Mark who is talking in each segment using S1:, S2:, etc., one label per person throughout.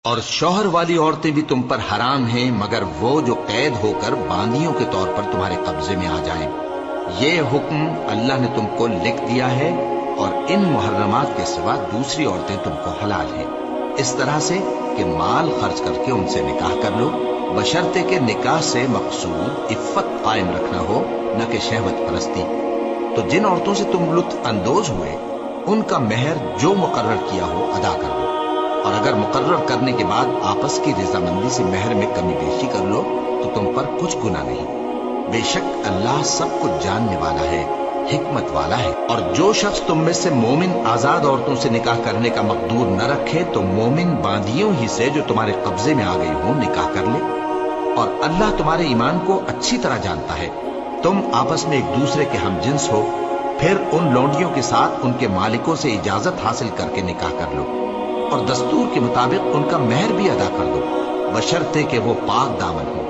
S1: اور شوہر والی عورتیں بھی تم پر حرام ہیں مگر وہ جو قید ہو کر باندیوں کے طور پر تمہارے قبضے میں آ جائیں۔ یہ حکم اللہ نے تم کو لکھ دیا ہے، اور ان محرمات کے سوا دوسری عورتیں تم کو حلال ہیں، اس طرح سے کہ مال خرچ کر کے ان سے نکاح کر لو، بشرطے کہ نکاح سے مقصود عفت قائم رکھنا ہو، نہ کہ شہوت پرستی۔ تو جن عورتوں سے تم لطف اندوز ہوئے ان کا مہر جو مقرر کیا ہو ادا کر دو، اور اگر مقرر کرنے کے بعد آپس کی رضامندی سے مہر میں کمی بیشی کر لو تو تم پر کچھ گناہ نہیں۔ بے شک اللہ سب کچھ جاننے والا ہے، حکمت والا ہے۔ اور جو شخص تم میں سے مومن آزاد عورتوں سے نکاح کرنے کا مقدور نہ رکھے تو مومن باندیوں ہی سے جو تمہارے قبضے میں آ گئی ہوں نکاح کر لے، اور اللہ تمہارے ایمان کو اچھی طرح جانتا ہے۔ تم آپس میں ایک دوسرے کے ہم جنس ہو، پھر ان لونڈیوں کے ساتھ ان کے مالکوں سے اجازت حاصل کر کے نکاح کر لو، اور دستور کے مطابق ان کا مہر بھی ادا کر دو، بشرطے کہ وہ پاک دامن ہو،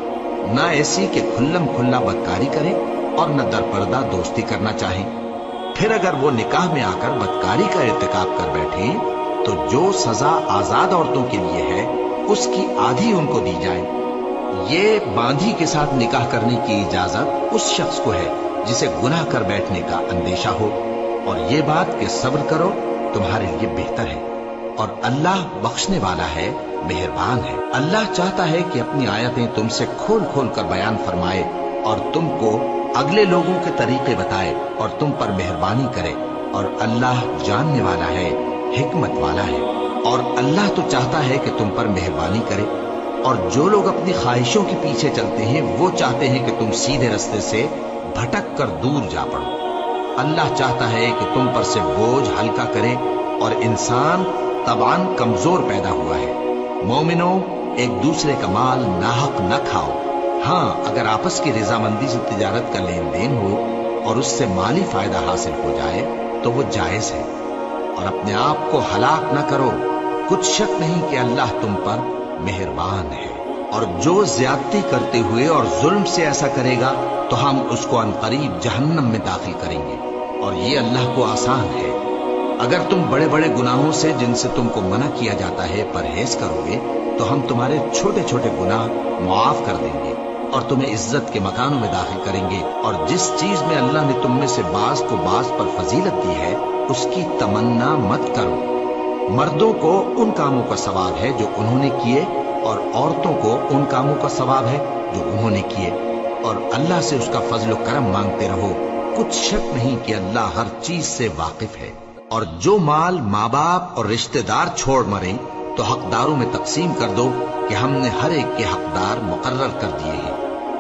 S1: نہ ایسی کہ کھلم کھلا بدکاری کریں اور نہ در پردہ دوستی کرنا چاہیں۔ پھر اگر وہ نکاح میں آ کر بدکاری کا ارتکاب کر بیٹھیں تو جو سزا آزاد عورتوں کے لیے ہے اس کی آدھی ان کو دی جائے۔ یہ باندھی کے ساتھ نکاح کرنے کی اجازت اس شخص کو ہے جسے گناہ کر بیٹھنے کا اندیشہ ہو، اور یہ بات کہ صبر کرو تمہارے لیے بہتر ہے، اور اللہ بخشنے والا ہے، مہربان ہے۔ اللہ چاہتا ہے کہ اپنی آیتیں تم سے کھول کھول کر بیان فرمائے اور تم کو اگلے لوگوں کے طریقے بتائے اور تم پر مہربانی کرے، اور اللہ جاننے والا ہے، حکمت والا ہے۔ اور اللہ تو چاہتا ہے کہ تم پر مہربانی کرے، اور جو لوگ اپنی خواہشوں کے پیچھے چلتے ہیں وہ چاہتے ہیں کہ تم سیدھے رستے سے بھٹک کر دور جا پڑو۔ اللہ چاہتا ہے کہ تم پر سے بوجھ ہلکا کرے، اور انسان طبعاً کمزور پیدا ہوا ہے۔ مومنوں، ایک دوسرے کا مال ناحق نہ کھاؤ۔ ہاں، اگر آپس کی رضامندی سے تجارت کا لین دین ہو اور اس سے مالی فائدہ حاصل ہو جائے تو وہ جائز ہے، اور اپنے آپ کو ہلاک نہ کرو، کچھ شک نہیں کہ اللہ تم پر مہربان ہے۔ اور جو زیادتی کرتے ہوئے اور ظلم سے ایسا کرے گا تو ہم اس کو عنقریب جہنم میں داخل کریں گے، اور یہ اللہ کو آسان ہے۔ اگر تم بڑے بڑے گناہوں سے جن سے تم کو منع کیا جاتا ہے پرہیز کرو گے تو ہم تمہارے چھوٹے چھوٹے گناہ معاف کر دیں گے اور تمہیں عزت کے مکانوں میں داخل کریں گے۔ اور جس چیز میں اللہ نے تم میں سے بعض کو بعض پر فضیلت دی ہے اس کی تمنا مت کرو۔ مردوں کو ان کاموں کا ثواب ہے جو انہوں نے کیے، اور عورتوں کو ان کاموں کا ثواب ہے جو انہوں نے کیے، اور اللہ سے اس کا فضل و کرم مانگتے رہو، کچھ شک نہیں کہ اللہ ہر چیز سے واقف ہے۔ اور جو مال ماں باپ اور رشتہ دار چھوڑ مریں تو حقداروں میں تقسیم کر دو کہ ہم نے ہر ایک کے حقدار مقرر کر دیے ہیں،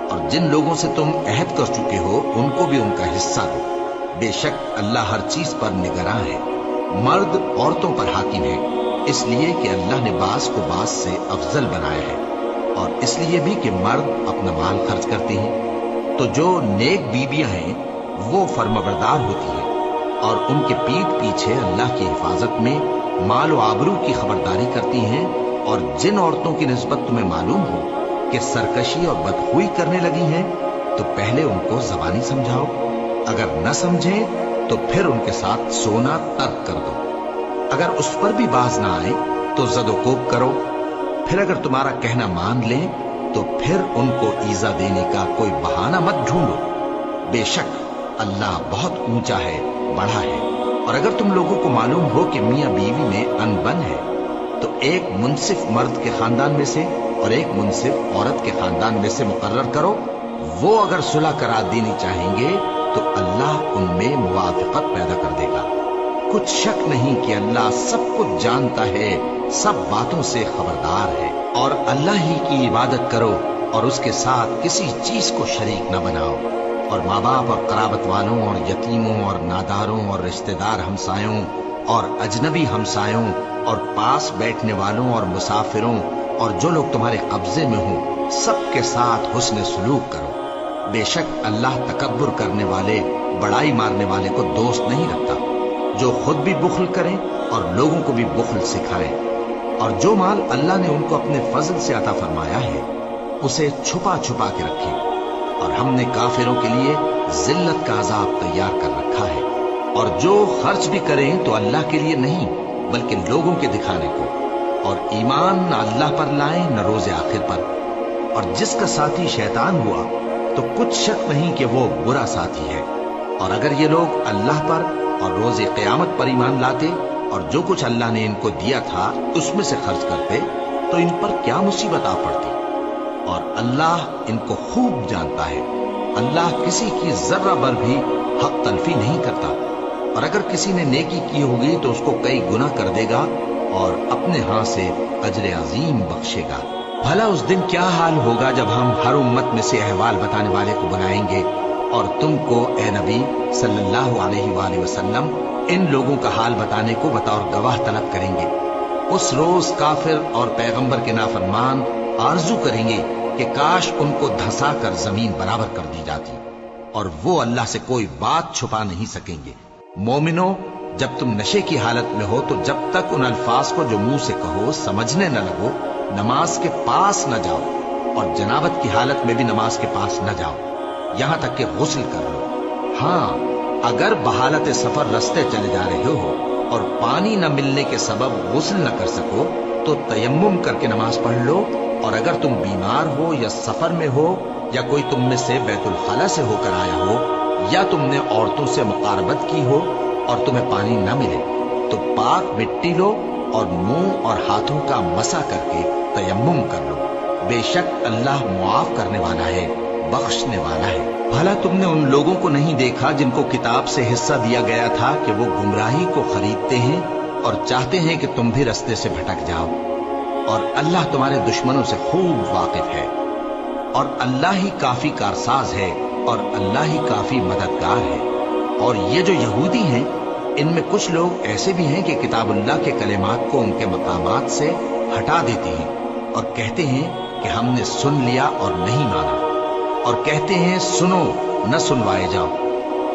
S1: اور جن لوگوں سے تم عہد کر چکے ہو ان کو بھی ان کا حصہ دو، بے شک اللہ ہر چیز پر نگراں ہے۔ مرد عورتوں پر حاکم ہے، اس لیے کہ اللہ نے بعض کو بعض سے افضل بنایا ہے، اور اس لیے بھی کہ مرد اپنا مال خرچ کرتے ہیں۔ تو جو نیک بیویاں ہیں وہ فرمانبردار ہوتی ہیں، اور ان کے پیٹھ پیچھے اللہ کی حفاظت میں مال و آبرو کی خبرداری کرتی ہیں۔ اور جن عورتوں کی نسبت تمہیں معلوم ہو کہ سرکشی اور بدخوئی کرنے لگی ہیں تو پہلے ان کو زبانی سمجھاؤ، اگر نہ سمجھیں تو پھر ان کے ساتھ سونا ترک کر دو۔ اگر اس پر بھی باز نہ آئے تو زد و کوب کرو، پھر اگر تمہارا کہنا مان لیں تو پھر ان کو ایذا دینے کا کوئی بہانہ مت ڈھونڈو، بے شک اللہ بہت اونچا ہے، بڑا ہے۔ اور اگر تم لوگوں کو معلوم ہو کہ میاں بیوی میں انبن ہے تو ایک منصف مرد کے خاندان میں سے اور ایک منصف عورت کے خاندان میں سے مقرر کرو، وہ اگر صلح کرا دینی چاہیں گے تو اللہ ان میں موافقت پیدا کر دے گا۔ کچھ شک نہیں کہ اللہ سب کچھ جانتا ہے، سب باتوں سے خبردار ہے۔ اور اللہ ہی کی عبادت کرو اور اس کے ساتھ کسی چیز کو شریک نہ بناؤ، اور ماں باپ اور قرابت والوں اور یتیموں اور ناداروں اور رشتہ دار ہمسایوں اور اجنبی ہمسایوں اور پاس بیٹھنے والوں اور مسافروں اور جو لوگ تمہارے قبضے میں ہوں سب کے ساتھ حسن سلوک کرو، بے شک اللہ تکبر کرنے والے، بڑائی مارنے والے کو دوست نہیں رکھتا۔ جو خود بھی بخل کریں اور لوگوں کو بھی بخل سکھائیں، اور جو مال اللہ نے ان کو اپنے فضل سے عطا فرمایا ہے اسے چھپا چھپا کے رکھیں، اور ہم نے کافروں کے لیے ذلت کا عذاب تیار کر رکھا ہے۔ اور جو خرچ بھی کریں تو اللہ کے لیے نہیں بلکہ لوگوں کے دکھانے کو، اور ایمان نہ اللہ پر لائیں نہ روز آخر پر، اور جس کا ساتھی شیطان ہوا تو کچھ شک نہیں کہ وہ برا ساتھی ہے۔ اور اگر یہ لوگ اللہ پر اور روز قیامت پر ایمان لاتے اور جو کچھ اللہ نے ان کو دیا تھا اس میں سے خرچ کرتے تو ان پر کیا مصیبت آ پڑتی، اور اللہ ان کو خوب جانتا ہے۔ اللہ کسی کی ذرہ بر بھی حق تلفی نہیں کرتا، اور اگر کسی نے نیکی کی ہوگی تو اس کو کئی گنا کر دے گا اور اپنے ہاں سے اجر عظیم بخشے گا۔ بھلا اس دن کیا حال ہوگا جب ہم ہر امت میں سے احوال بتانے والے کو بلائیں گے اور تم کو اے نبی صلی اللہ علیہ وآلہ وسلم ان لوگوں کا حال بتانے کو بطور گواہ طلب کریں گے۔ اس روز کافر اور پیغمبر کے نافرمان آرزو کریں گے کہ کاش ان کو دھسا کر زمین برابر کر دی جاتی، اور وہ اللہ سے کوئی بات چھپا نہیں سکیں گے۔ مومنو، جب تم نشے کی حالت میں ہو تو جب تک ان الفاظ کو جو منہ سے کہو سمجھنے نہ لگو نماز کے پاس نہ جاؤ، اور جنابت کی حالت میں بھی نماز کے پاس نہ جاؤ یہاں تک کہ غسل کر لو۔ ہاں، اگر بحالت سفر رستے چلے جا رہے ہو اور پانی نہ ملنے کے سبب غسل نہ کر سکو تو تیمم کر کے نماز پڑھ لو، اور اگر تم بیمار ہو یا سفر میں ہو یا کوئی تم میں سے بیت الخلا سے ہو کر آیا ہو یا تم نے عورتوں سے مقاربت کی ہو اور تمہیں پانی نہ ملے تو پاک مٹی لو اور منہ اور ہاتھوں کا مسح کر کے تیمم کر لو، بے شک اللہ معاف کرنے والا ہے، بخشنے والا ہے۔ بھلا تم نے ان لوگوں کو نہیں دیکھا جن کو کتاب سے حصہ دیا گیا تھا کہ وہ گمراہی کو خریدتے ہیں اور چاہتے ہیں کہ تم بھی رستے سے بھٹک جاؤ، اور اللہ تمہارے دشمنوں سے خوب واقف ہے، اور اللہ ہی کافی کارساز ہے اور اللہ ہی کافی مددگار ہے۔ اور یہ جو یہودی ہیں ان میں کچھ لوگ ایسے بھی ہیں کہ کتاب اللہ کے کلمات کو ان کے مقامات سے ہٹا دیتے ہیں اور کہتے ہیں کہ ہم نے سن لیا اور نہیں مانا، اور کہتے ہیں سنو نہ سنوائے جاؤ،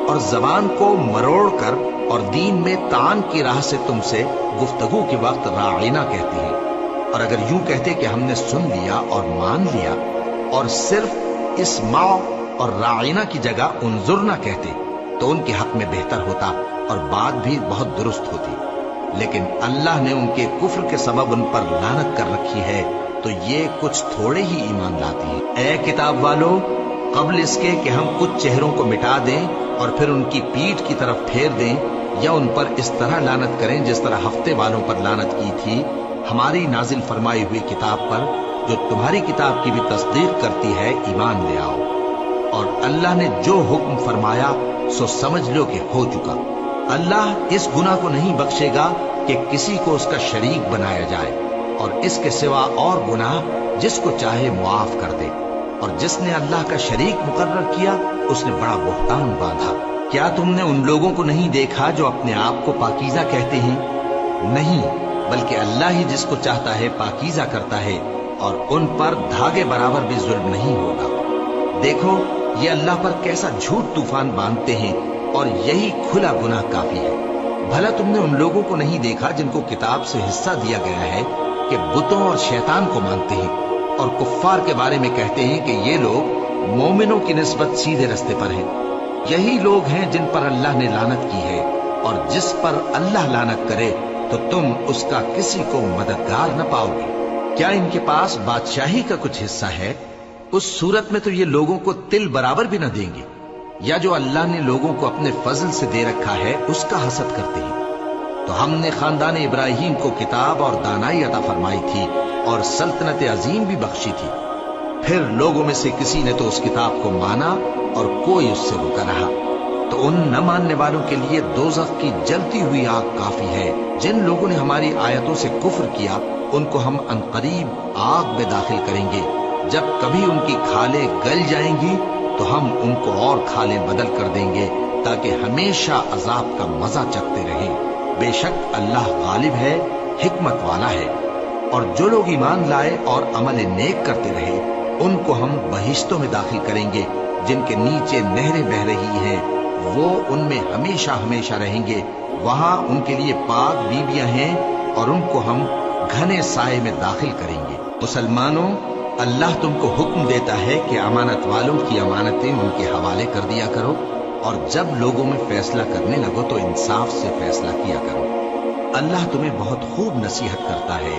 S1: اور زبان کو مروڑ کر اور دین میں طعن کی راہ سے تم سے گفتگو کے وقت راعینا کہتے ہیں، اور اگر یوں کہتے کہ ہم نے سن لیا اور مان لیا اور صرف اسمع اور راعینا کی جگہ انظرنا کہتے تو ان کے حق میں بہتر ہوتا اور بات بھی بہت درست ہوتی، لیکن اللہ نے ان کے کفر کے سبب ان پر لعنت کر رکھی ہے تو یہ کچھ تھوڑے ہی ایمان لاتے ہیں۔ اے کتاب والو، قبل اس کے کہ ہم کچھ چہروں کو مٹا دیں اور پھر ان کی پیٹھ کی طرف پھیر دیں یا ان پر اس طرح لعنت کریں جس طرح ہفتے والوں پر لعنت کی تھی، ہماری نازل فرمائی ہوئی کتاب پر جو تمہاری کتاب کی بھی تصدیق کرتی ہے ایمان لے آؤ، اور اللہ نے جو حکم فرمایا سو سمجھ لو کہ ہو چکا۔ اللہ اس گناہ کو نہیں بخشے گا کہ کسی کو اس کا شریک بنایا جائے، اور اس کے سوا اور گناہ جس کو چاہے معاف کر دے، اور جس نے اللہ کا شریک مقرر کیا اس نے بڑا بہتان باندھا۔ کیا تم نے ان لوگوں کو نہیں دیکھا جو اپنے آپ کو پاکیزہ کہتے ہیں؟ نہیں، بلکہ اللہ ہی جس کو چاہتا ہے پاکیزہ کرتا ہے، اور ان پر دھاگے برابر بھی ظلم نہیں ہوگا۔ دیکھو یہ اللہ پر کیسا جھوٹ طوفان باندھتے ہیں، اور یہی کھلا گناہ کافی ہے۔ بھلا تم نے ان لوگوں کو نہیں دیکھا جن کو کتاب سے حصہ دیا گیا ہے کہ بتوں اور شیطان کو مانتے ہیں اور کفار کے بارے میں کہتے ہیں کہ یہ لوگ مومنوں کی نسبت سیدھے رستے پر ہیں؟ یہی لوگ ہیں جن پر اللہ نے لعنت کی ہے، اور جس پر اللہ لعنت کرے تو تم اس کا کسی کو مددگار نہ پاؤ گے۔ کیا ان کے پاس بادشاہی کا کچھ حصہ ہے؟ اس صورت میں تو یہ لوگوں کو تل برابر بھی نہ دیں گے، یا جو اللہ نے لوگوں کو اپنے فضل سے دے رکھا ہے اس کا حسد کرتے ہیں۔ تو ہم نے خاندان ابراہیم کو کتاب اور دانائی عطا فرمائی تھی اور سلطنت عظیم بھی بخشی تھی، پھر لوگوں میں سے کسی نے تو اس کتاب کو مانا اور کوئی اس سے رکا رہا، تو ان نہ ماننے والوں کے لیے دوزخ کی جلتی ہوئی آگ کافی ہے۔ جن لوگوں نے ہماری آیتوں سے کفر کیا ان کو ہم عنقریب آگ میں داخل کریں گے، جب کبھی ان کی کھالیں گل جائیں گی تو ہم ان کو اور کھالیں بدل کر دیں گے تاکہ ہمیشہ عذاب کا مزہ چکھتے رہیں۔ بے شک اللہ غالب ہے، حکمت والا ہے۔ اور جو لوگ ایمان لائے اور عمل نیک کرتے رہے ان کو ہم بہشتوں میں داخل کریں گے جن کے نیچے نہریں بہ رہی ہیں، وہ ان میں ہمیشہ ہمیشہ رہیں گے، وہاں ان کے لیے پاک بیویاں ہیں اور ان کو ہم گھنے سائے میں داخل کریں گے۔ مسلمانوں، اللہ تم کو حکم دیتا ہے کہ امانت والوں کی امانتیں ان کے حوالے کر دیا کرو، اور جب لوگوں میں فیصلہ کرنے لگو تو انصاف سے فیصلہ کیا کرو۔ اللہ تمہیں بہت خوب نصیحت کرتا ہے،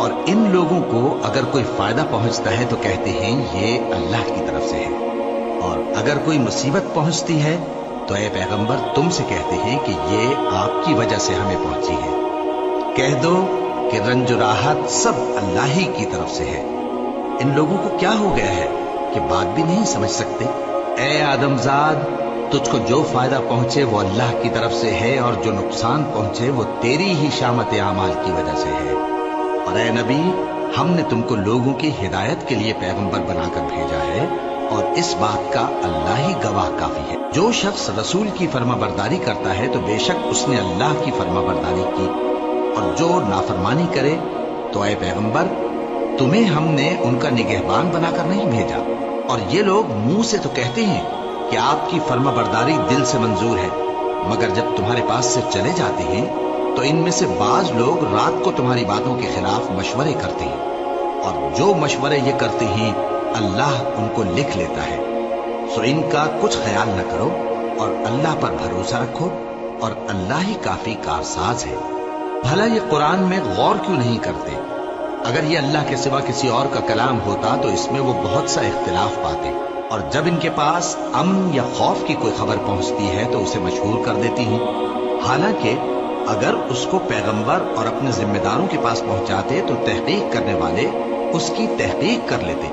S1: اور ان لوگوں کو اگر کوئی فائدہ پہنچتا ہے تو کہتے ہیں یہ اللہ کی طرف سے ہے، اور اگر کوئی مصیبت پہنچتی ہے تو اے پیغمبر تم سے کہتے ہیں کہ یہ آپ کی وجہ سے ہمیں پہنچی ہے۔ کہہ دو کہ رنج و راحت سب اللہ ہی کی طرف سے ہے۔ ان لوگوں کو کیا ہو گیا ہے کہ بات بھی نہیں سمجھ سکتے؟ اے آدم زاد، تجھ کو جو فائدہ پہنچے وہ اللہ کی طرف سے ہے، اور جو نقصان پہنچے وہ تیری ہی شامت اعمال کی وجہ سے ہے۔ اور اے نبی، ہم نے تم کو لوگوں کی ہدایت کے لیے پیغمبر بنا کر بھیجا ہے، اور اس بات کا اللہ ہی گواہ کافی ہے۔ جو شخص رسول کی فرما برداری کرتا ہے تو بے شک اس نے اللہ کی فرما برداری کی، اور جو نافرمانی کرے تو اے پیغمبر تمہیں ہم نے ان کا نگہبان بنا کر نہیں بھیجا۔ اور یہ لوگ منہ سے تو کہتے ہیں کہ آپ کی فرما برداری دل سے منظور ہے، مگر جب تمہارے پاس سے چلے جاتے ہیں تو ان میں سے بعض لوگ رات کو تمہاری باتوں کے خلاف مشورے کرتے ہیں، اور جو مشورے یہ کرتے ہیں اللہ ان کو لکھ لیتا ہے۔ سو ان کا کچھ خیال نہ کرو اور اللہ پر بھروسہ رکھو، اور اللہ ہی کافی کارساز ہے۔ بھلا یہ قرآن میں غور کیوں نہیں کرتے؟ اگر یہ اللہ کے سوا کسی اور کا کلام ہوتا تو اس میں وہ بہت سا اختلاف پاتے، اور جب ان کے پاس امن یا خوف کی کوئی خبر پہنچتی ہے تو اسے مشہور کر دیتی ہیں، حالانکہ اگر اس کو پیغمبر اور اپنے ذمہ داروں کے پاس پہنچاتے تو تحقیق کرنے والے اس کی تحقیق کر لیتے۔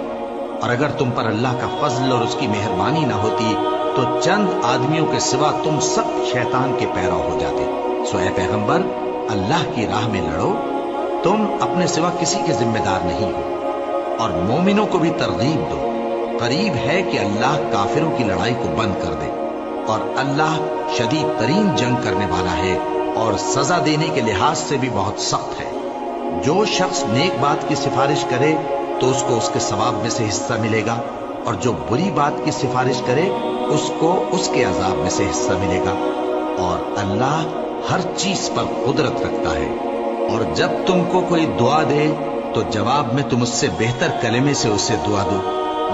S1: اور اگر تم پر اللہ کا فضل اور اس کی مہربانی نہ ہوتی تو چند آدمیوں کے سوا تم سب شیطان کے پیرو ہو جاتے۔ سو اے پیغمبر، اللہ کی راہ میں لڑو، تم اپنے سوا کسی کے ذمہ دار نہیں ہو، اور مومنوں کو بھی ترغیب دو۔ قریب ہے کہ اللہ کافروں کی لڑائی کو بند کر دے، اور اللہ شدید ترین جنگ کرنے والا ہے اور سزا دینے کے لحاظ سے بھی بہت سخت ہے۔ جو شخص نیک بات کی سفارش کرے تو اس کو اس کے ثواب میں سے حصہ ملے گا، اور جو بری بات کی سفارش کرے اس کو اس کے عذاب میں سے حصہ ملے گا، اور اللہ ہر چیز پر قدرت رکھتا ہے۔ اور جب تم کو کوئی دعا دے تو جواب میں تم اس سے بہتر کلمے سے اسے دعا دو،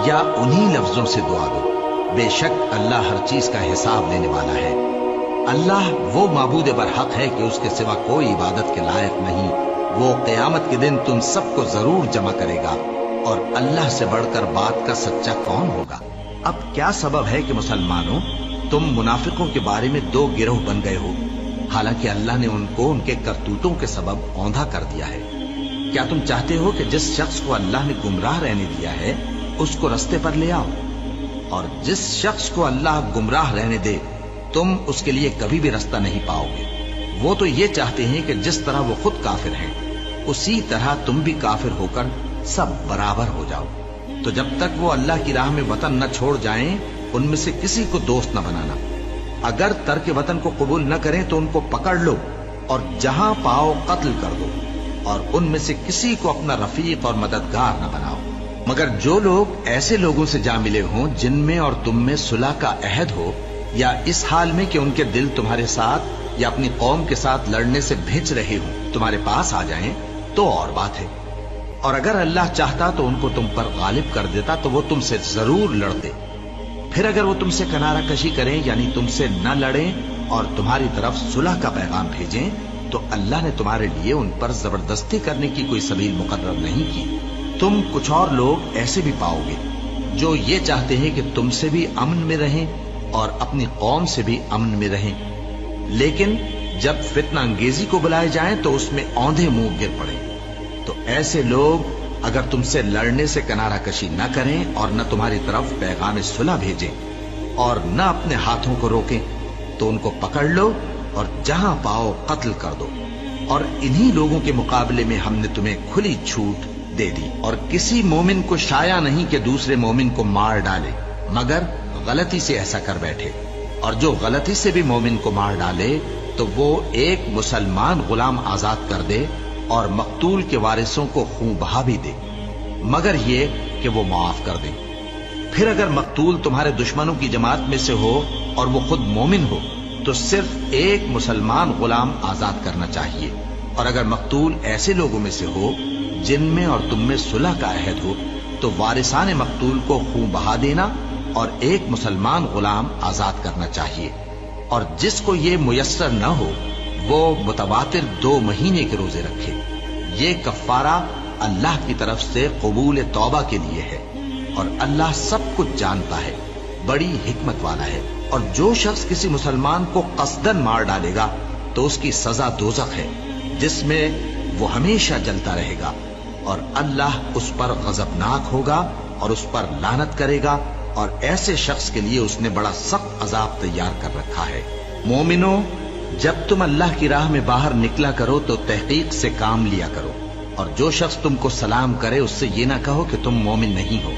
S1: یا انہی لفظوں سے دعا دو، بے شک اللہ ہر چیز کا حساب لینے والا ہے۔ اللہ وہ معبود برحق ہے کہ اس کے سوا کوئی عبادت کے لائق نہیں۔ وہ قیامت کے دن تم سب کو ضرور جمع کرے گا، اور اللہ سے بڑھ کر بات کا سچا کون ہوگا؟ اب کیا سبب ہے کہ مسلمانوں تم منافقوں کے بارے میں دو گروہ بن گئے ہو، حالانکہ اللہ نے ان کو ان کے کرتوتوں کے سبب اوندھا کر دیا ہے؟ کیا تم چاہتے ہو کہ جس شخص کو اللہ نے گمراہ رہنے دیا ہے اس کو رستے پر لے آؤ، اور جس شخص کو اللہ گمراہ رہنے دے تم اس کے لیے کبھی بھی رستہ نہیں پاؤ گے؟ وہ تو یہ چاہتے ہیں کہ جس طرح وہ خود کافر ہیں اسی طرح تم بھی کافر ہو کر سب برابر ہو جاؤ۔ تو جب تک وہ اللہ کی راہ میں وطن نہ چھوڑ جائیں ان میں سے کسی کو دوست نہ بنانا۔ اگر ترک وطن کو قبول نہ کریں تو ان کو پکڑ لو اور جہاں پاؤ قتل کر دو، اور ان میں سے کسی کو اپنا رفیق اور مددگار نہ بناؤ، مگر جو لوگ ایسے لوگوں سے جا ملے ہوں جن میں اور تم میں صلح کا عہد ہو، یا اس حال میں کہ ان کے دل تمہارے ساتھ یا اپنی قوم کے ساتھ لڑنے سے بھج رہے ہوں تمہارے پاس آ جائیں تو اور بات ہے۔ اور اگر اللہ چاہتا تو ان کو تم پر غالب کر دیتا تو وہ تم سے ضرور لڑتے۔ پھر اگر وہ تم سے کنارہ کشی کریں یعنی تم سے نہ لڑیں اور تمہاری طرف صلح کا پیغام بھیجیں تو اللہ نے تمہارے لیے ان پر زبردستی کرنے کی کوئی سبیل مقرر نہیں کی۔ تم کچھ اور لوگ ایسے بھی پاؤ گے جو یہ چاہتے ہیں کہ تم سے بھی امن میں رہیں اور اپنی قوم سے بھی امن میں رہیں، لیکن جب فتنہ انگیزی کو بلائے جائیں تو اس میں اوندھے منہ گر پڑیں۔ تو ایسے لوگ اگر تم سے لڑنے سے کنارہ کشی نہ کریں اور نہ تمہاری طرف پیغام صلح بھیجیں اور نہ اپنے ہاتھوں کو روکیں تو ان کو پکڑ لو اور جہاں پاؤ قتل کر دو۔ اور انہی لوگوں کے مقابلے میں ہم نے تمہیں کھلی چھوٹ دے دی، اور کسی مومن کو شایع نہیں کہ دوسرے مومن کو مار ڈالے مگر غلطی سے ایسا کر بیٹھے، اور جو غلطی سے بھی مومن کو مار ڈالے تو وہ ایک مسلمان غلام آزاد کر دے اور مقتول کے وارثوں کو خون بہا بھی دے، مگر یہ کہ وہ معاف کر دیں۔ پھر اگر مقتول تمہارے دشمنوں کی جماعت میں سے ہو اور وہ خود مومن ہو تو صرف ایک مسلمان غلام آزاد کرنا چاہیے، اور اگر مقتول ایسے لوگوں میں سے ہو جن میں اور تم میں صلح کا عہد ہو تو وارثان مقتول کو خون بہا دینا اور ایک مسلمان غلام آزاد کرنا چاہیے، اور جس کو یہ میسر نہ ہو وہ متواتر 2 مہینے کے روزے رکھے۔ یہ کفارہ اللہ کی طرف سے قبول توبہ کے لیے ہے، اور اللہ سب کچھ جانتا ہے، بڑی حکمت والا ہے۔ اور جو شخص کسی مسلمان کو قصدن مار ڈالے گا تو اس کی سزا دوزخ ہے، جس میں وہ ہمیشہ جلتا رہے گا، اور اللہ اس پر غضبناک ہوگا اور اس پر لعنت کرے گا، اور ایسے شخص کے لیے اس نے بڑا سخت عذاب تیار کر رکھا ہے۔ مومنو، جب تم اللہ کی راہ میں باہر نکلا کرو تو تحقیق سے کام لیا کرو، اور جو شخص تم کو سلام کرے اس سے یہ نہ کہو کہ تم مومن نہیں ہو،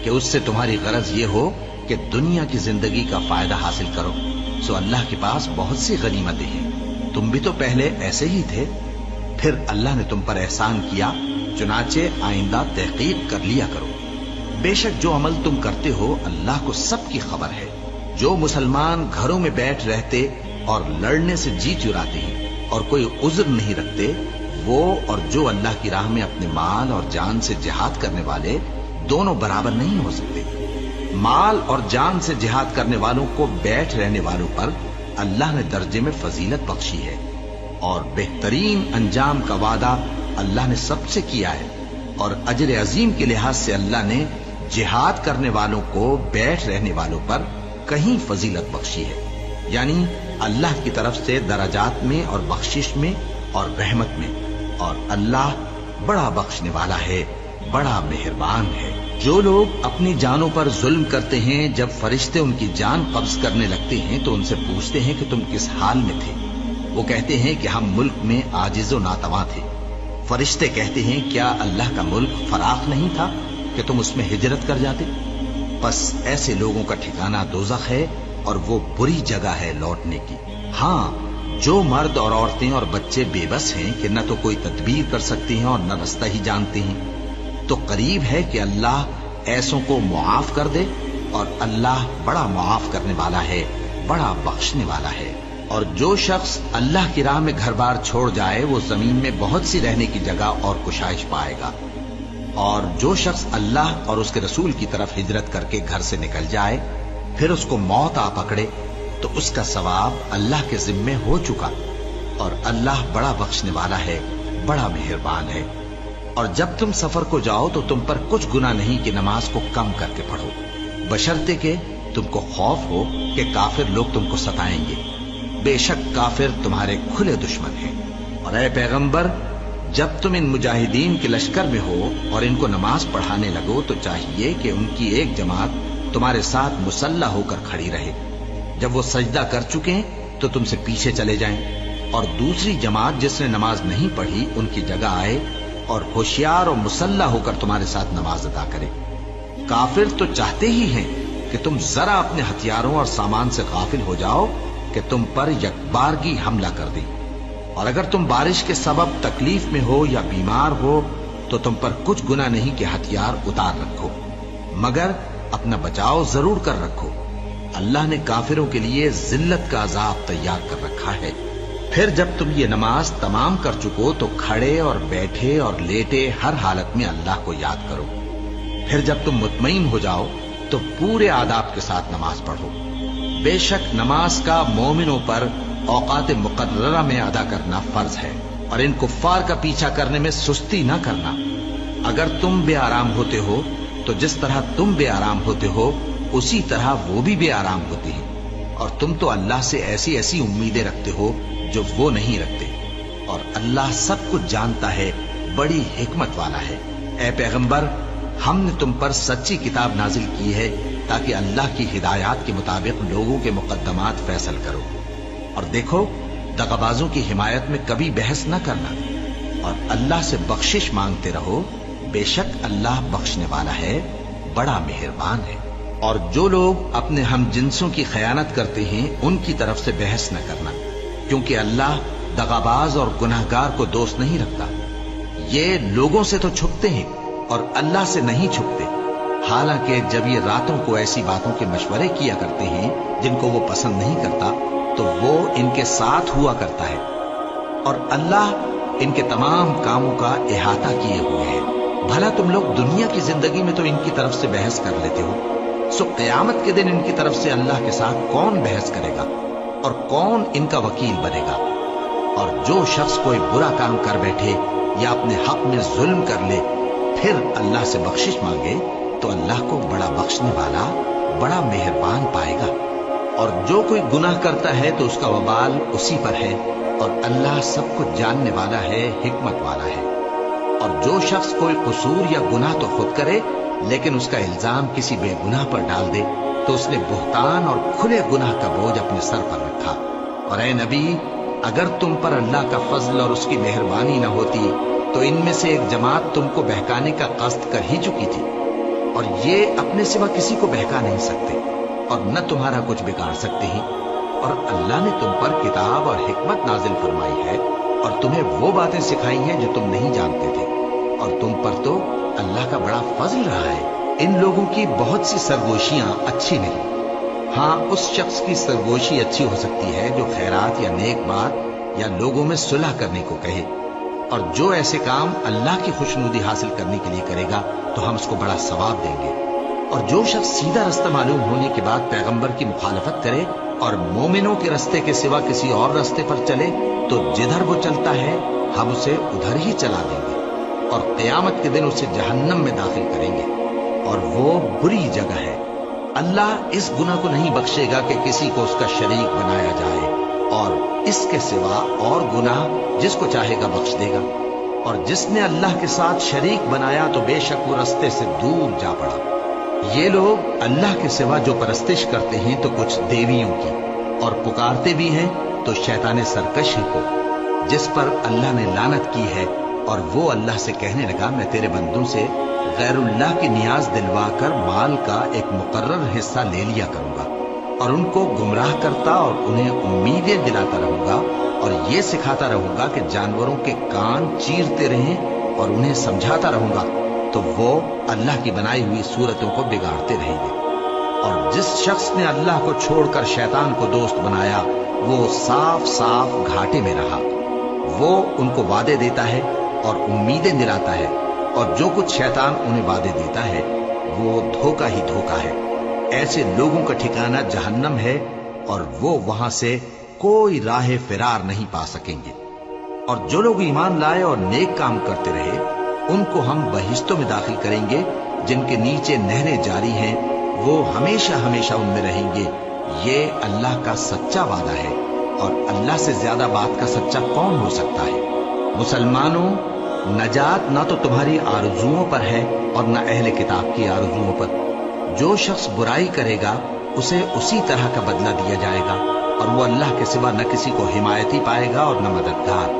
S1: کہ اس سے تمہاری غرض یہ ہو کہ دنیا کی زندگی کا فائدہ حاصل کرو۔ سو اللہ کے پاس بہت سی غنیمتیں ہیں، تم بھی تو پہلے ایسے ہی تھے، پھر اللہ نے تم پر احسان کیا، چنانچہ آئندہ تحقیق کر لیا کرو۔ بے شک جو عمل تم کرتے ہو اللہ کو سب کی خبر ہے۔ جو مسلمان گھروں میں بیٹھ رہتے اور لڑنے سے جی چراتے ہیں اور کوئی عذر نہیں رکھتے، وہ اور جو اللہ کی راہ میں اپنے مال اور جان سے جہاد کرنے والے دونوں برابر نہیں ہو سکتے۔ مال اور جان سے جہاد کرنے والوں کو بیٹھ رہنے والوں پر اللہ نے درجے میں فضیلت بخشی ہے، اور بہترین انجام کا وعدہ اللہ نے سب سے کیا ہے، اور اجر عظیم کے لحاظ سے اللہ نے جہاد کرنے والوں کو بیٹھ رہنے والوں پر کہیں فضیلت بخشی ہے، یعنی اللہ کی طرف سے درجات میں اور بخشش میں اور رحمت میں، اور اللہ بڑا بخشنے والا ہے، بڑا مہربان ہے۔ جو لوگ اپنی جانوں پر ظلم کرتے ہیں، جب فرشتے ان کی جان قبض کرنے لگتے ہیں تو ان سے پوچھتے ہیں کہ تم کس حال میں تھے؟ وہ کہتے ہیں کہ ہم ملک میں عاجز و ناتواں تھے۔ فرشتے کہتے ہیں کیا اللہ کا ملک فراخ نہیں تھا کہ تم اس میں ہجرت کر جاتے؟ بس ایسے لوگوں کا ٹھکانہ دوزخ ہے، اور وہ بری جگہ ہے لوٹنے کی۔ ہاں، جو مرد اور عورتیں اور بچے بے بس ہیں کہ نہ تو کوئی تدبیر کر سکتے ہیں اور نہ رستہ ہی جانتے ہیں، تو قریب ہے کہ اللہ ایسوں کو معاف کر دے، اور اللہ بڑا معاف کرنے والا ہے، بڑا بخشنے والا ہے۔ اور جو شخص اللہ کی راہ میں گھر بار چھوڑ جائے وہ زمین میں بہت سی رہنے کی جگہ اور کشائش پائے گا، اور جو شخص اللہ اور اس کے رسول کی طرف ہجرت کر کے گھر سے نکل جائے پھر اس کو موت آ پکڑے تو اس کا ثواب اللہ کے ذمے ہو چکا، اور اللہ بڑا بخشنے والا ہے، بڑا مہربان ہے۔ اور جب تم سفر کو جاؤ تو تم پر کچھ گناہ نہیں کہ نماز کو کم کر کے پڑھو، بشرطے کہ تم کو خوف ہو کہ کافر لوگ تم کو ستائیں گے، بے شک کافر تمہارے کھلے دشمن ہیں۔ اور اے پیغمبر، جب تم ان مجاہدین کے لشکر میں ہو اور ان کو نماز پڑھانے لگو تو چاہیے کہ ان کی ایک جماعت تمہارے ساتھ مسلح ہو کر کھڑی رہے، جب وہ سجدہ کر چکے تو تم سے پیچھے چلے جائیں، اور دوسری جماعت جس نے نماز نہیں پڑھی ان کی جگہ آئے اور ہوشیار اور مسلح ہو کر تمہارے ساتھ نماز ادا کرے۔ کافر تو چاہتے ہی ہیں کہ تم ذرا اپنے ہتھیاروں اور سامان سے غافل ہو جاؤ کہ تم پر یکبارگی حملہ کر دیں، اور اگر تم بارش کے سبب تکلیف میں ہو یا بیمار ہو تو تم پر کچھ گناہ نہیں کہ ہتھیار اتار رکھو، مگر اپنا بچاؤ ضرور کر رکھو۔ اللہ نے کافروں کے لیے ذلت کا عذاب تیار کر رکھا ہے۔ پھر جب تم یہ نماز تمام کر چکو تو کھڑے اور بیٹھے اور لیٹے ہر حالت میں اللہ کو یاد کرو۔ پھر جب تم مطمئن ہو جاؤ تو پورے آداب کے ساتھ نماز پڑھو۔ بے شک نماز کا مومنوں پر اوقات مقررہ میں ادا کرنا فرض ہے، اور ان کفار کا پیچھا کرنے میں سستی نہ کرنا۔ اگر تم بے آرام ہوتے ہو تو جس طرح تم بے آرام ہوتے ہو اسی طرح وہ بھی بے آرام ہوتے ہیں، اور تم تو اللہ سے ایسی ایسی امیدیں رکھتے ہو جو وہ نہیں رکھتے، اور اللہ سب کچھ جانتا ہے، بڑی حکمت والا ہے۔ اے پیغمبر، ہم نے تم پر سچی کتاب نازل کی ہے تاکہ اللہ کی ہدایات کے مطابق لوگوں کے مقدمات فیصل کرو، اور دیکھو دغابازوں کی حمایت میں کبھی بحث نہ کرنا، اور اللہ سے بخشش مانگتے رہو، بے شک اللہ بخشنے والا ہے، بڑا مہربان ہے۔ اور جو لوگ اپنے ہم جنسوں کی خیانت کرتے ہیں ان کی طرف سے بحث نہ کرنا، کیونکہ اللہ دغاباز اور گناہگار کو دوست نہیں رکھتا۔ یہ لوگوں سے تو چھپتے ہیں اور اللہ سے نہیں چھپتے، حالانکہ جب یہ راتوں کو ایسی باتوں کے مشورے کیا کرتے ہیں جن کو وہ پسند نہیں کرتا تو وہ ان کے ساتھ ہوا کرتا ہے، اور اللہ ان کے تمام کاموں کا احاطہ کیے ہوئے ہے۔ بھلا تم لوگ دنیا کی زندگی میں تو ان کی طرف سے بحث کر لیتے ہو، سو قیامت کے دن ان کی طرف سے اللہ کے ساتھ کون بحث کرے گا اور کون ان کا وکیل بنے گا؟ اور جو شخص کوئی برا کام کر بیٹھے یا اپنے حق میں ظلم کر لے پھر اللہ سے بخشش مانگے تو اللہ کو بڑا بخشنے والا بڑا مہربان پائے گا. اور جو کوئی گناہ کرتا ہے تو اس کا وبال اسی پر ہے اور اللہ سب کچھ جاننے والا ہے، حکمت والا ہے. اور جو شخص کوئی قصور یا گناہ تو خود کرے لیکن اس کا الزام کسی بے گناہ پر ڈال دے تو اس نے بہتان اور کھلے گناہ کا بوجھ اپنے سر پر رکھا. اور اے نبی، اگر تم پر اللہ کا فضل اور اس کی مہربانی نہ ہوتی تو ان میں سے ایک جماعت تم کو بہکانے کا قصد کر ہی چکی تھی، اور یہ اپنے سوا کسی کو بہکا نہیں سکتے اور نہ تمہارا کچھ بگاڑ سکتے ہیں. اور اللہ نے تم پر کتاب اور حکمت نازل فرمائی ہے اور تمہیں وہ باتیں سکھائی ہیں جو تم نہیں جانتے تھے، اور تم پر تو اللہ کا بڑا فضل رہا ہے. ان لوگوں کی بہت سی سرگوشیاں اچھی نہیں. ہاں، اس شخص کی سرگوشی اچھی ہو سکتی ہے جو خیرات یا نیک بات یا لوگوں میں صلح کرنے کو کہے، اور جو ایسے کام اللہ کی خوشنودی حاصل کرنے کے لیے کرے گا تو ہم اس کو بڑا ثواب دیں گے. اور جو شخص سیدھا رستہ معلوم ہونے کے بعد پیغمبر کی مخالفت کرے اور مومنوں کے رستے کے سوا کسی اور رستے پر چلے تو جدھر وہ چلتا ہے ہم اسے ادھر ہی چلا دیں گے اور قیامت کے دن اسے جہنم میں داخل کریں گے، اور وہ بری جگہ ہے. اللہ اس گناہ کو نہیں بخشے گا کہ کسی کو اس کا شریک بنایا جائے، اور اس کے سوا اور گناہ جس کو چاہے گا بخش دے گا. اور جس نے اللہ کے ساتھ شریک بنایا تو بے شک وہ رستے سے دور جا پڑا. یہ لوگ اللہ کے سوا جو پرستش کرتے ہیں تو کچھ دیویوں کی، اور پکارتے بھی ہیں تو شیطان سرکشی کو جس پر اللہ نے لعنت کی ہے. اور وہ اللہ سے کہنے لگا میں تیرے بندوں سے غیر اللہ کی نیاز دلوا کر مال کا ایک مقرر حصہ لے لیا کروں گا، اور ان کو گمراہ کرتا اور انہیں امیدیں دلاتا رہوں گا، اور یہ سکھاتا رہوں گا کہ جانوروں کے کان چیرتے رہیں اور انہیں سمجھاتا رہوں گا تو وہ اللہ کی بنائی ہوئی صورتوں کو بگاڑتے رہیں گے. اور جس شخص نے اللہ کو چھوڑ کر شیطان کو دوست بنایا وہ صاف صاف گھاٹے میں رہا. وہ ان کو وعدے دیتا ہے اور امیدیں دلاتا ہے، اور جو کچھ شیطان انہیں وعدے دیتا ہے وہ دھوکہ ہی دھوکہ ہے. ایسے لوگوں کا ٹھکانہ جہنم ہے اور وہ وہاں سے کوئی راہ فرار نہیں پا سکیں گے. اور جو لوگ ایمان لائے اور نیک کام کرتے رہے ان کو ہم بہشتوں میں داخل کریں گے جن کے نیچے نہریں جاری ہیں، وہ ہمیشہ ہمیشہ ان میں رہیں گے. یہ اللہ کا سچا وعدہ ہے، اور اللہ سے زیادہ بات کا سچا کون ہو سکتا ہے. مسلمانوں، نجات نہ تو تمہاری آرزوؤں پر ہے اور نہ اہل کتاب کی آرزوؤں پر. جو شخص برائی کرے گا اسے اسی طرح کا بدلہ دیا جائے گا، اور وہ اللہ کے سوا نہ کسی کو حمایتی پائے گا اور نہ مددگار.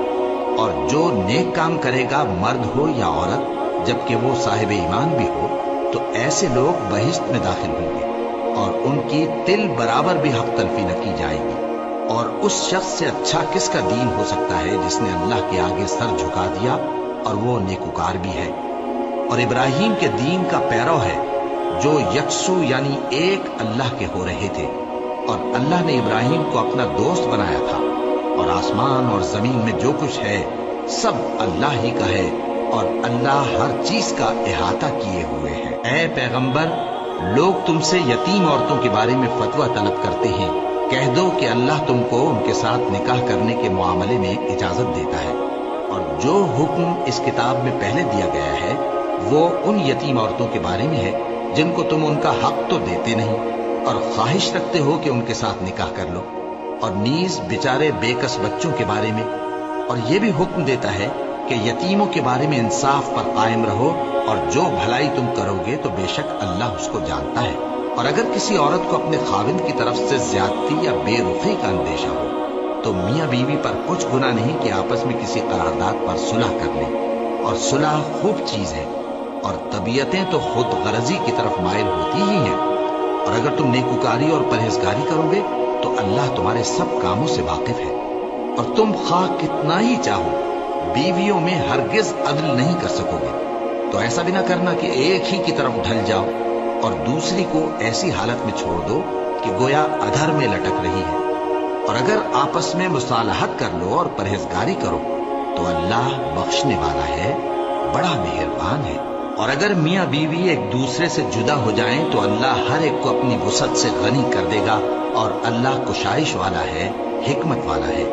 S1: اور جو نیک کام کرے گا مرد ہو یا عورت جبکہ وہ صاحب ایمان بھی ہو تو ایسے لوگ بہشت میں داخل ہوں گے اور ان کی تل برابر بھی حق تلفی نہ کی جائے گی. اور اس شخص سے اچھا کس کا دین ہو سکتا ہے جس نے اللہ کے آگے سر جھکا دیا اور وہ نیکوکار بھی ہے. اور ابراہیم کے دین کا پیرو ہے جو یکسو یعنی ایک اللہ کے ہو رہے تھے، اور اللہ نے ابراہیم کو اپنا دوست بنایا تھا. اور آسمان اور زمین میں جو کچھ ہے سب اللہ ہی کا ہے، اور اللہ ہر چیز کا احاطہ کیے ہوئے ہے. اے پیغمبر، لوگ تم سے یتیم عورتوں کے بارے میں فتویٰ طلب کرتے ہیں. کہہ دو کہ اللہ تم کو ان کے ساتھ نکاح کرنے کے معاملے میں اجازت دیتا ہے، اور جو حکم اس کتاب میں پہلے دیا گیا ہے وہ ان یتیم عورتوں کے بارے میں ہے جن کو تم ان کا حق تو دیتے نہیں اور خواہش رکھتے ہو کہ ان کے ساتھ نکاح کر لو، اور نیز بیچارے بے کس بچوں کے بارے میں. اور یہ بھی حکم دیتا ہے کہ یتیموں کے بارے میں انصاف پر قائم رہو، اور جو بھلائی تم کرو گے تو بے شک اللہ اس کو جانتا ہے. اور اگر کسی عورت کو اپنے خاوند کی طرف سے زیادتی یا بے رخی کا اندیشہ ہو تو میاں بیوی پر کچھ گناہ نہیں کہ آپس میں کسی قرارداد پر صلح کر لیں، اور صلح خوب چیز ہے. اور طبیعتیں تو خود غرضی کی طرف مائل ہوتی ہی ہیں. اور اگر تم نیکوکاری اور پرہیزگاری کرو گے تو اللہ تمہارے سب کاموں سے واقف ہے. اور تم خواہ کتنا ہی چاہو بیویوں میں ہرگز عدل نہیں کر سکو گے، تو ایسا بھی نہ کرنا کہ ایک ہی کی طرف ڈھل جاؤ اور دوسری کو ایسی حالت میں چھوڑ دو کہ گویا ادھر میں لٹک رہی ہے. اور اگر آپس میں مصالحت کر لو اور پرہیزگاری کرو تو اللہ بخشنے والا ہے، بڑا مہربان ہے. اور اگر میاں بیوی ایک دوسرے سے جدا ہو جائیں تو اللہ ہر ایک کو اپنی وسعت سے غنی کر دے گا، اور اللہ کشائش والا ہے، حکمت والا ہے.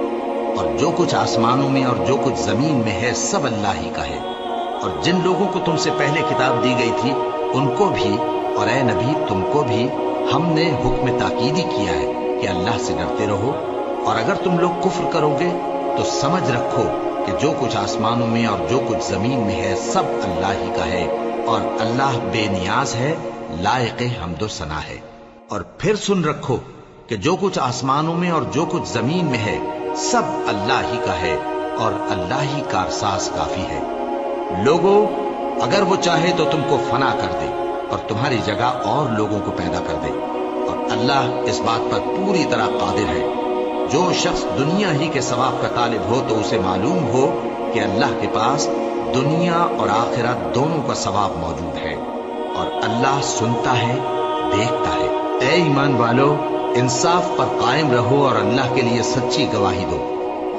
S1: اور جو کچھ آسمانوں میں اور جو کچھ زمین میں ہے سب اللہ ہی کا ہے۔ اور جن لوگوں کو تم سے پہلے کتاب دی گئی تھی ان کو بھی اور اے نبی تم کو بھی ہم نے حکم تاکیدی کیا ہے کہ اللہ سے ڈرتے رہو، اور اگر تم لوگ کفر کرو گے تو سمجھ رکھو کہ جو کچھ آسمانوں میں اور جو کچھ زمین میں ہے سب اللہ ہی کا ہے، اور اللہ بے نیاز ہے، لائق حمد و ثنا ہے۔ اور پھر سن رکھو کہ جو کچھ آسمانوں میں اور جو کچھ زمین میں ہے سب اللہ ہی کا ہے، اور اللہ ہی کارساز کافی ہے۔ لوگو اگر وہ چاہے تو تم کو فنا کر دے اور تمہاری جگہ اور لوگوں کو پیدا کر دے، اور اللہ اس بات پر پوری طرح قادر ہے۔ جو شخص دنیا ہی کے ثواب کا طالب ہو تو اسے معلوم ہو کہ اللہ کے پاس دنیا اور آخرت دونوں کا ثواب موجود ہے، اور اللہ سنتا ہے، دیکھتا ہے۔ اے ایمان والو، انصاف پر قائم رہو اور اللہ کے لیے سچی گواہی دو،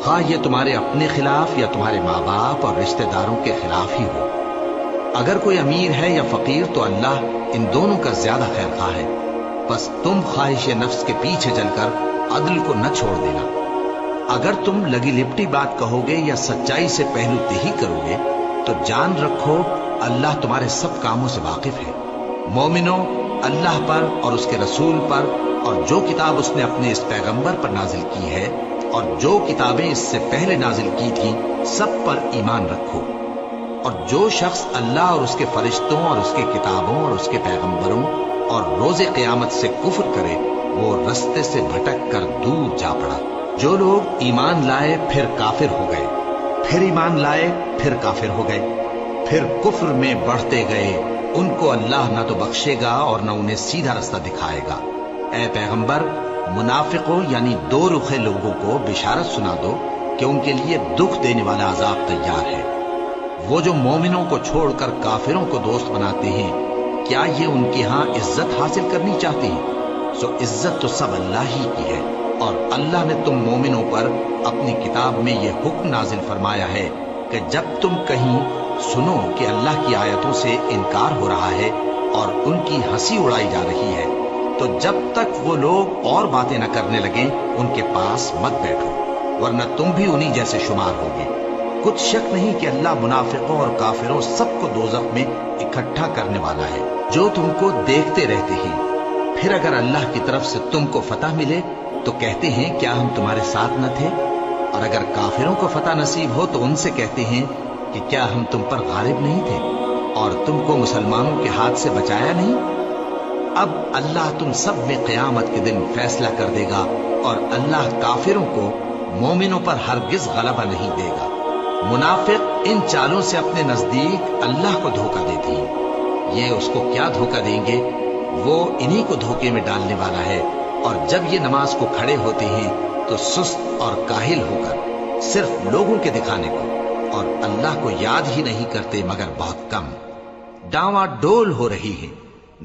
S1: خواہ یہ تمہارے اپنے خلاف یا تمہارے ماں باپ اور رشتہ داروں کے خلاف ہی ہو۔ اگر کوئی امیر ہے یا فقیر تو اللہ ان دونوں کا زیادہ خیر خواہ ہے، بس تم خواہش نفس کے پیچھے چل کر عدل کو نہ چھوڑ دینا۔ اگر تم لگی لپٹی بات کہو گے یا سچائی سے پہلو تہی کرو گے تو جان رکھو اللہ تمہارے سب کاموں سے واقف ہے۔ مومنو، اللہ پر اور اس کے رسول پر اور جو کتاب اس نے اپنے اس پیغمبر پر نازل کی ہے اور جو کتابیں اس سے پہلے نازل کی تھیں سب پر ایمان رکھو۔ اور جو شخص اللہ اور اس کے فرشتوں اور اس کے کتابوں اور اس کے پیغمبروں اور روز قیامت سے کفر کرے وہ رستے سے بھٹک کر دور جا پڑا۔ جو لوگ ایمان لائے پھر کافر ہو گئے، پھر ایمان لائے پھر کافر ہو گئے، پھر کفر میں بڑھتے گئے، ان کو اللہ نہ تو بخشے گا اور نہ انہیں سیدھا رستہ دکھائے گا۔ اے پیغمبر، منافقوں یعنی دو رخے لوگوں کو بشارت سنا دو کہ ان کے لیے دکھ دینے والا عذاب تیار ہے۔ وہ جو مومنوں کو چھوڑ کر کافروں کو دوست بناتے ہیں، کیا یہ ان کے ہاں عزت حاصل کرنی چاہتے ہیں؟ سو عزت تو سب اللہ ہی کی ہے، اور اللہ نے تم مومنوں پر اپنی کتاب میں یہ حکم نازل فرمایا ہے کہ جب تم کہیں سنو کہ اللہ کی آیتوں سے انکار ہو رہا ہے اور ان کی ہنسی اڑائی جا رہی ہے تو جب تک وہ لوگ اور باتیں نہ کرنے لگیں ان کے پاس مت بیٹھو، ورنہ تم بھی انہی جیسے شمار ہوگے۔ کچھ شک نہیں کہ اللہ منافقوں اور کافروں سب کو دوزخ میں اکٹھا کرنے والا ہے۔ جو تم کو دیکھتے رہتے ہیں، پھر اگر اللہ کی طرف سے تم کو فتح ملے تو کہتے ہیں کیا ہم تمہارے ساتھ نہ تھے، اور اگر کافروں کو فتح نصیب ہو تو ان سے کہتے ہیں کہ کیا ہم تم پر غالب نہیں تھے اور تم کو مسلمانوں کے ہاتھ سے بچایا نہیں؟ اب اللہ تم سب میں قیامت کے دن فیصلہ کر دے گا، اور اللہ کافروں کو مومنوں پر ہرگز غلبہ نہیں دے گا۔ منافق ان چالوں سے اپنے نزدیک اللہ کو دھوکہ دیتے ہیں، یہ اس کو کیا دھوکہ دیں گے؟ وہ انہی کو دھوکے میں ڈالنے والا ہے۔ اور جب یہ نماز کو کھڑے ہوتے ہیں تو سست اور کاہل ہو کر صرف لوگوں کے دکھانے کو، اور اللہ کو یاد ہی نہیں کرتے مگر بہت کم۔ ڈاواں ڈول ہو رہی ہے،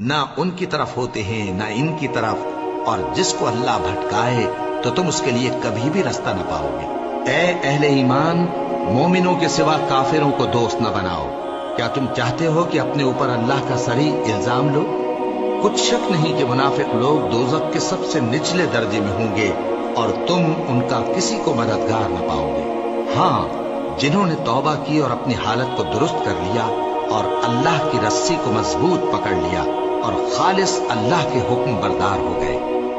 S1: نہ ان کی طرف ہوتے ہیں نہ ان کی طرف، اور جس کو اللہ بھٹکائے تو تم اس کے لیے کبھی بھی رستہ نہ پاؤ گے۔ اے اہل ایمان، مومنوں کے سوا کافروں کو دوست نہ بناؤ۔ کیا تم چاہتے ہو کہ اپنے اوپر اللہ کا صریح الزام لو؟ کچھ شک نہیں کہ منافق لوگ دوزخ کے سب سے نچلے درجے میں ہوں گے، اور تم ان کا کسی کو مددگار نہ پاؤ گے۔ ہاں، جنہوں نے توبہ کی اور اپنی حالت کو درست کر لیا اور اللہ کی رسی کو مضبوط پکڑ لیا اور خالص اللہ کے حکم بردار ہو گئے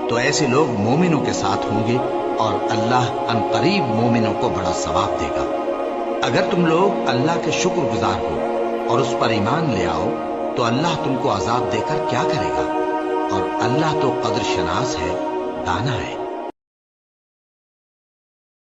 S1: تو ایسے لوگ مومنوں کے ساتھ ہوں گے، اور اللہ عنقریب مومنوں کو بڑا ثواب دے گا۔ اگر تم لوگ اللہ کے شکر گزار ہو اور اس پر ایمان لے آؤ تو اللہ تم کو عذاب دے کر کیا کرے گا؟ اور اللہ تو قدر شناس ہے، دانا ہے۔